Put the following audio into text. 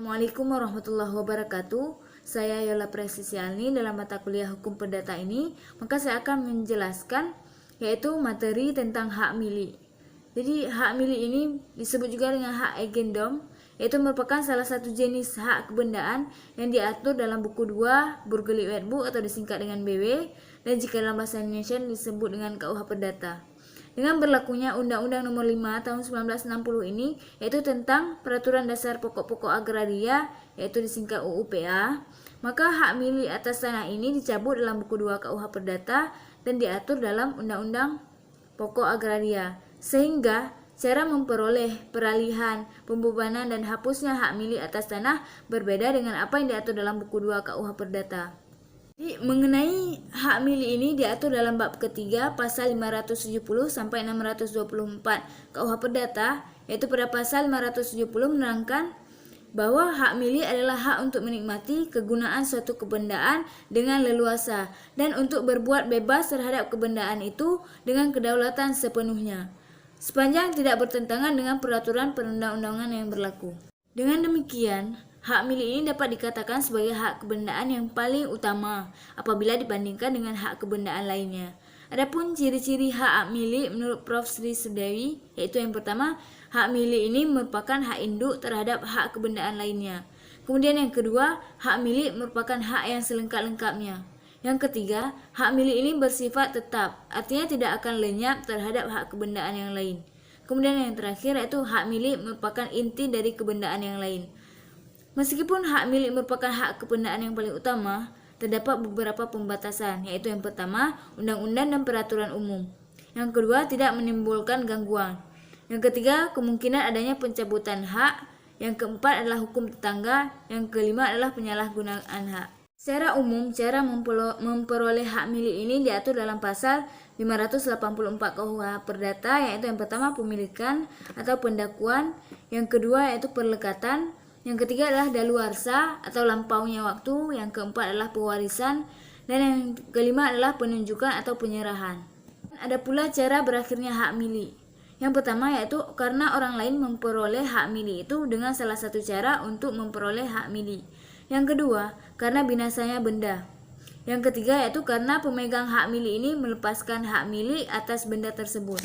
Assalamualaikum warahmatullahi wabarakatuh. Saya Yola Presisialni. Dalam mata kuliah Hukum Perdata ini, maka saya akan menjelaskan yaitu materi tentang hak milik. Jadi hak milik ini disebut juga dengan hak agendom, yaitu merupakan salah satu jenis hak kebendaan yang diatur dalam buku 2 Burgerlijk Wetboek atau disingkat dengan BW, dan jika dalam bahasa Indonesia disebut dengan KUH Perdata. Dengan berlakunya Undang-Undang Nomor 5 Tahun 1960 ini, yaitu tentang Peraturan Dasar Pokok-Pokok Agraria, yaitu disingkat UUPA, maka hak milik atas tanah ini dicabut dalam buku 2 KUH Perdata dan diatur dalam Undang-Undang Pokok Agraria, sehingga cara memperoleh peralihan, pembebanan dan hapusnya hak milik atas tanah berbeda dengan apa yang diatur dalam buku 2 KUH Perdata. Jadi, mengenai hak milik ini diatur dalam bab ketiga pasal 570 sampai 624 KUH Perdata, yaitu pada pasal 570 menerangkan bahwa hak milik adalah hak untuk menikmati kegunaan suatu kebendaan dengan leluasa dan untuk berbuat bebas terhadap kebendaan itu dengan kedaulatan sepenuhnya, sepanjang tidak bertentangan dengan peraturan perundang-undangan yang berlaku. Dengan demikian, hak milik ini dapat dikatakan sebagai hak kebendaan yang paling utama apabila dibandingkan dengan hak kebendaan lainnya. Adapun ciri-ciri hak milik menurut Prof. Sri Sudewi, yaitu yang pertama, hak milik ini merupakan hak induk terhadap hak kebendaan lainnya. Kemudian yang kedua, hak milik merupakan hak yang selengkap-lengkapnya. Yang ketiga, hak milik ini bersifat tetap, artinya tidak akan lenyap terhadap hak kebendaan yang lain. Kemudian yang terakhir yaitu hak milik merupakan inti dari kebendaan yang lain. Meskipun hak milik merupakan hak kebendaan yang paling utama, terdapat beberapa pembatasan, yaitu yang pertama, undang-undang dan peraturan umum. Yang kedua, tidak menimbulkan gangguan. Yang ketiga, kemungkinan adanya pencabutan hak. Yang keempat adalah hukum tetangga. Yang kelima adalah penyalahgunaan hak. Secara umum, cara memperoleh hak milik ini diatur dalam pasal 584 KUH Perdata, yaitu yang pertama pemilikan atau pendakuan, yang kedua yaitu perlekatan, yang ketiga adalah daluarsa atau lampaunya waktu, yang keempat adalah pewarisan, dan yang kelima adalah penunjukan atau penyerahan. Ada pula cara berakhirnya hak milik. Yang pertama yaitu karena orang lain memperoleh hak milik itu dengan salah satu cara untuk memperoleh hak milik. Yang kedua, karena binasanya benda. Yang ketiga yaitu karena pemegang hak milik ini melepaskan hak milik atas benda tersebut.